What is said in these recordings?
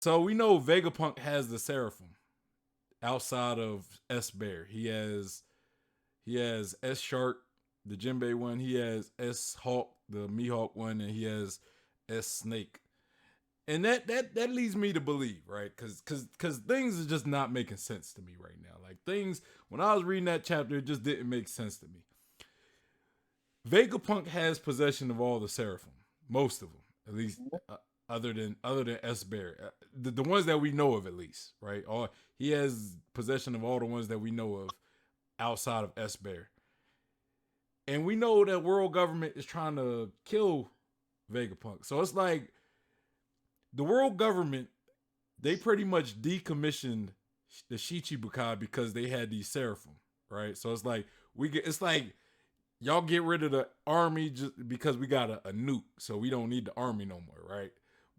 So we know Vegapunk has the Seraphim outside of S Bear. He has S Shark, the Jinbei one. He has S Hawk, the Mihawk one, and he has S Snake. And that leads me to believe, right? Because things are just not making sense to me right now. Like things, when I was reading that chapter, it just didn't make sense to me. Vegapunk has possession of all the Seraphim, most of them, at least. Other than S Bear, the ones that we know of, at least, right? All he has possession of all the ones that we know of outside of S Bear, and we know that world government is trying to kill Vegapunk. So it's like the world government, they pretty much decommissioned the Shichibukai because they had these Seraphim, right? So it's like it's like y'all get rid of the army just because we got a nuke, so we don't need the army no more, right?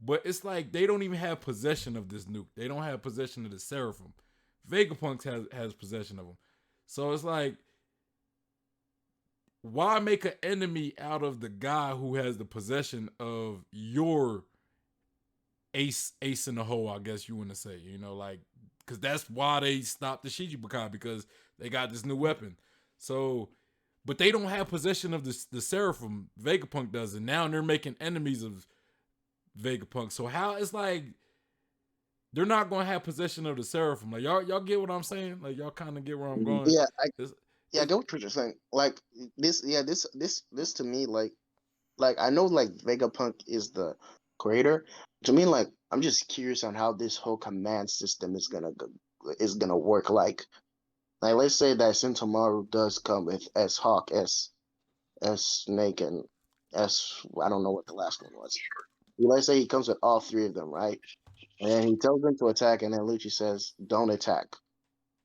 But it's like they don't even have possession of this nuke. They don't have possession of the Seraphim. Vegapunk has possession of them. So it's like, why make an enemy out of the guy who has the possession of your ace in the hole? I guess you want to say, like, because that's why they stopped the Shichibukai, because they got this new weapon. So, but they don't have possession of the Seraphim. Vegapunk does, and now they're making enemies of Vegapunk. So how it's like they're not gonna have possession of the Seraphim. Like y'all get what I'm saying? Like y'all kind of get where I'm going. Yeah, It's, yeah, I it's get what you're saying. Like this, yeah, this to me, like I know, like Vegapunk is the creator. To me, like I'm just curious on how this whole command system is gonna work. Like let's say that Sentomaru does come with S Hawk, S Snake, and S. I don't know what the last one was. Let's say he comes with all three of them, right? And then he tells them to attack, and then Lucci says, "Don't attack."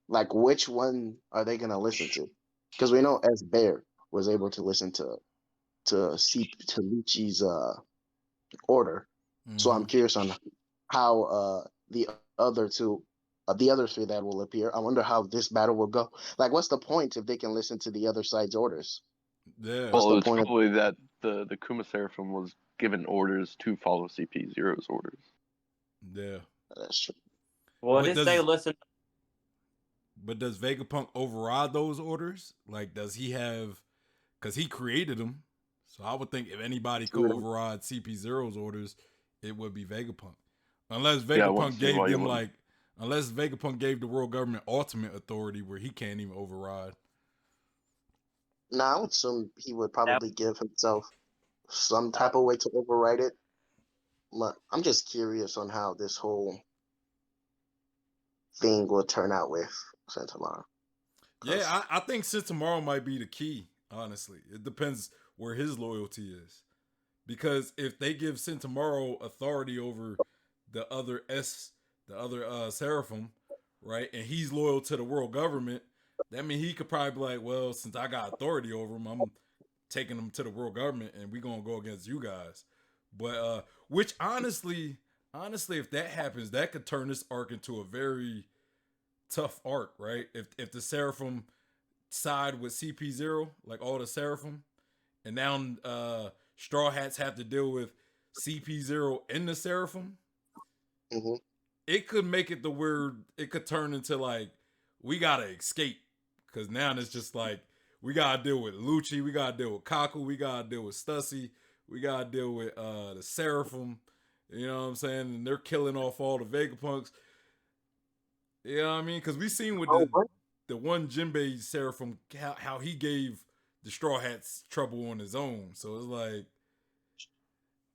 Like, which one are they gonna listen to? Because we know S Bear was able to listen to Lucci's order. So I'm mm-hmm. curious on how the other three that will appear. I wonder how this battle will go. Like, what's the point if they can listen to the other side's orders? Yeah, What's Well, the it's point of? probably that the Kuma Seraphim was given orders to follow CP Zero's orders. yeah. That's true. Well, But they say does listen. but does Vegapunk override those orders? Like, does he have? Because he created them. So I would think if anybody could True. override CP0's orders, it would be Vegapunk. Unless Yeah, I wouldn't Vegapunk see gave why you them wouldn't. like, unless Vegapunk gave the world government ultimate authority where he can't even override. Now, I would assume he would That probably give himself some type of way to override it. But I'm just curious on how this whole thing will turn out with Sentinel. Yeah, Because I think since tomorrow might be the key. Honestly, it depends where his loyalty is. Because if they give Sentomaro authority over the other Seraphim, right, and he's loyal to the world government, that means he could probably be like, well, since I got authority over him, I'm taking him to the world government, and we gonna go against you guys. But which honestly, if that happens, that could turn this arc into a very tough arc, right? If the Seraphim side with CP0, like all the Seraphim, and now Straw Hats have to deal with CP0 and the Seraphim, hmm it could make it the weird. It could turn into like we gotta escape because now it's just like we gotta deal with Lucci, we gotta deal with Kaku, we gotta deal with Stussy, we gotta deal with the Seraphim. You know what I'm saying? And they're killing off all the Vegapunks. You know what I mean? Because we seen with oh, what? the one Jinbei Seraphim how he gave the Straw Hats trouble on his own. So it's like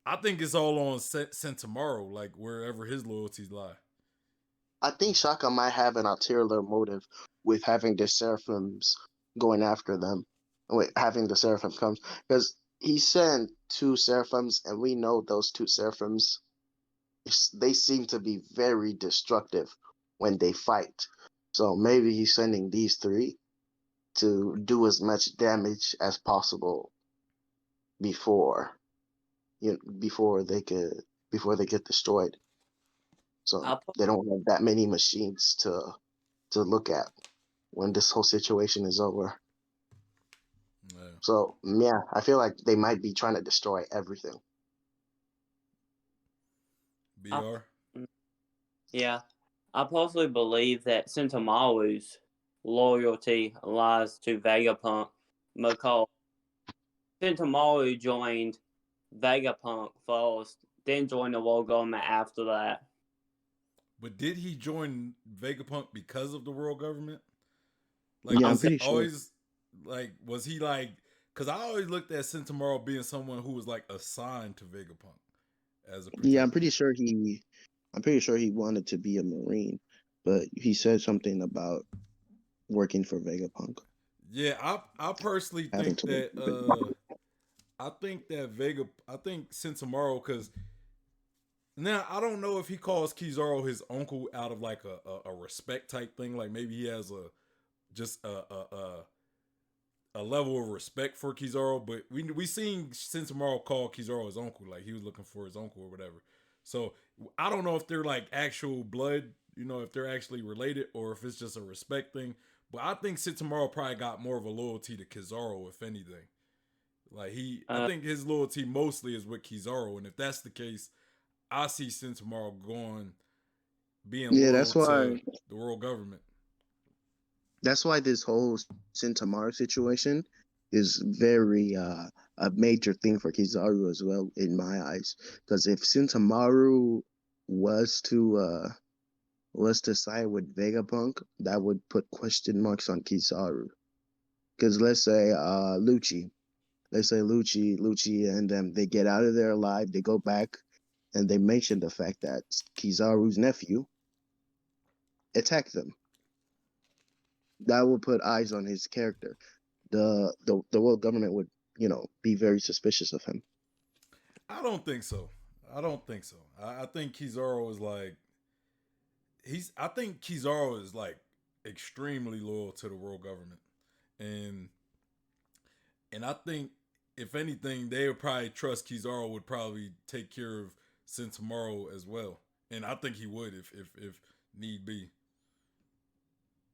I think it's all on Sentomaro, like wherever his loyalties lie. I think Shaka might have an ulterior motive with having the Seraphims going after them. Wait, having the Seraphim comes because he sent two Seraphims, and we know those two Seraphims. They seem to be very destructive when they fight. So maybe he's sending these three to do as much damage as possible before before they get destroyed. So I'll put they don't have that many machines to look at when this whole situation is over. Yeah. So yeah, I feel like they might be trying to destroy everything. I'll BR. Yeah. I personally believe that Sentamaru's loyalty lies to Vegapunk because Sentamaru joined Vegapunk first, then joined the world government after that. But did he join Vegapunk because of the world government? Like, Yeah, I'm was he pretty sure. always was he like? Because I always looked at Sentomaro being someone who was like assigned to Vegapunk as a Yeah, protector. I'm pretty sure he wanted to be a Marine, but he said something about working for Vegapunk, Yeah, I personally having think to work that for Vegapunk. I think Sentomaro, because now I don't know if he calls Kizaru his uncle out of like a respect type thing, like maybe he has just a level of respect for Kizaru, but we seen Sentomaro call Kizaru his uncle, like he was looking for his uncle or whatever. So I don't know if they're like actual blood, if they're actually related or if it's just a respect thing. But I think Sentomaro probably got more of a loyalty to Kizaru, if anything. Like I Uh, think his loyalty mostly is with Kizaru, and if that's the case, I see Sentomaro being Yeah, loyal to the world government. that's why this whole Sentamaru situation is very a major thing for Kizaru as well in my eyes. Because if Sentamaru was to uh was to side with Vegapunk, that would put question marks on Kizaru. Because let's say Lucci and them, they get out of there alive, they go back, and they mention the fact that Kizaru's nephew attacked them. That would put eyes on his character. The world government would, be very suspicious of him. I don't think so. I don't think so. I think Kizaru is like I think Kizaru is like extremely loyal to the world government, and I think if anything, they would probably trust Kizaru would probably take care of Sentomaro as well, and I think he would if need be,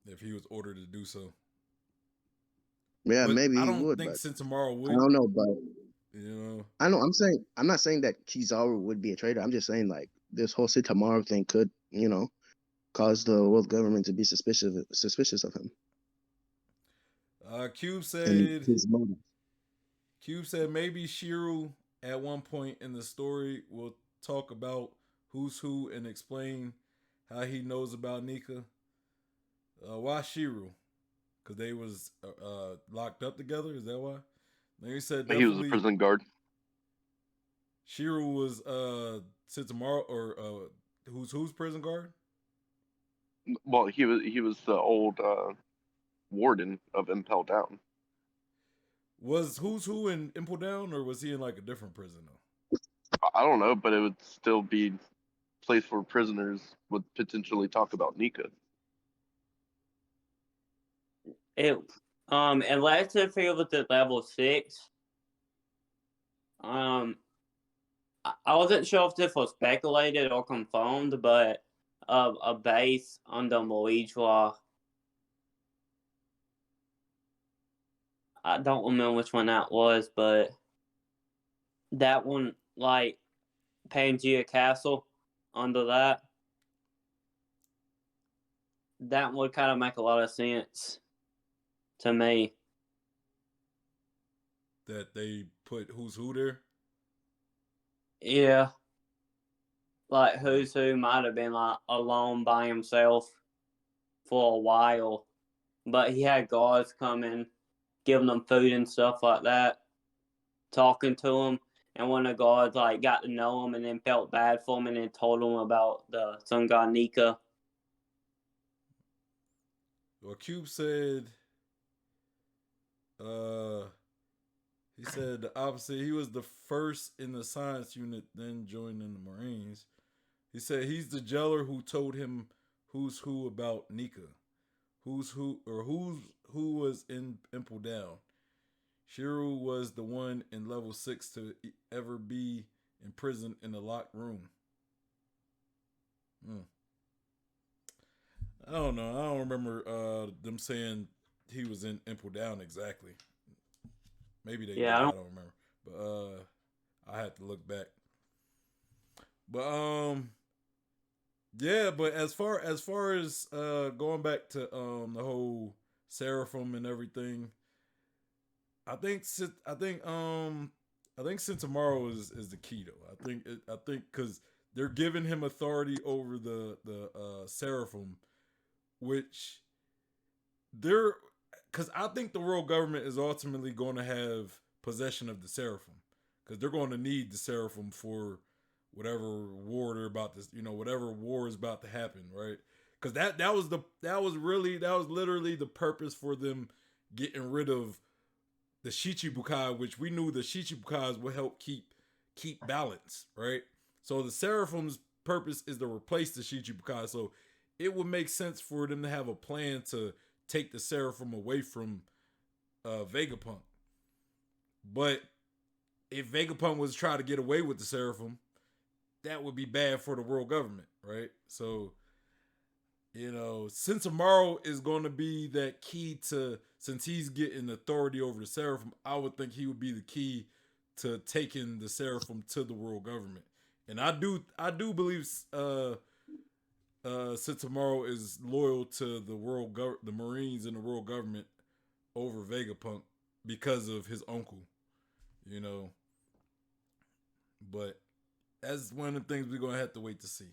if he was ordered to do so. Yeah, But maybe I he don't would, think but Sentomaro I would. don't know. But You know, I know I'm not saying that Kizaru would be a traitor. I'm just saying like this whole Sitamaru thing could, cause the world government to be suspicious of him Cube and said his motive. Maybe Shiru at one point in the story will talk about who's who and explain how he knows about Nika. Why Shiru? Because they was locked up together. Is that why? Then he said He was a definitely prison guard. Shiru was Sitamaru or who's prison guard? Well, he was the old warden of Impel Down. Was who's who in Impel Down, or was he in like a different prison though? I don't know, but it would still be a place where prisoners would potentially talk about Nika. it unless if it was at level 6, um, I wasn't sure if this was speculated or confirmed, but a base under Moijwa. I don't remember which one that was, but that one, like Pangea Castle, under that would kind of make a lot of sense to me. That they put who's who there. Yeah, like Who's Who might have been like alone by himself for a while, but he had guards coming, giving them food and stuff like that, talking to him. And when the guards like got to know him and then felt bad for him and then told him about the sun god Nika. Well, Cube said, uh, he said the opposite. He was the first in the science unit, then joined in the Marines. He said he's the jailer who told him who's who about Nika. Who was in Impel Down. Shiru was the one in level 6 to ever be imprisoned in a locked room. Hmm. I don't know. I don't remember them saying he was in Impel Down exactly. Maybe they did. Yeah, I don't remember. But I had to look back. But Yeah, but as going back to the whole Seraphim and everything, I think I think since tomorrow is the key though. I think because they're giving him authority over the Seraphim, which they're because I think the world government is ultimately going to have possession of the Seraphim because they're going to need the Seraphim for whatever war they're about to, whatever war is about to happen, right? Because that was literally the purpose for them getting rid of the Shichibukai, which we knew the Shichibukais would help keep balance, right? So the Seraphim's purpose is to replace the Shichibukai. So it would make sense for them to have a plan to take the Seraphim away from Vegapunk. But if Vegapunk was to try to get away with the Seraphim, that would be bad for the world government, right? So, since tomorrow is going to be that key to, since he's getting authority over the Seraphim, I would think he would be the key to taking the Seraphim to the world government. And I do believe since tomorrow is loyal to the Marines and the world government over Vegapunk because of his uncle, you know. But that's one of the things we're gonna have to wait to see.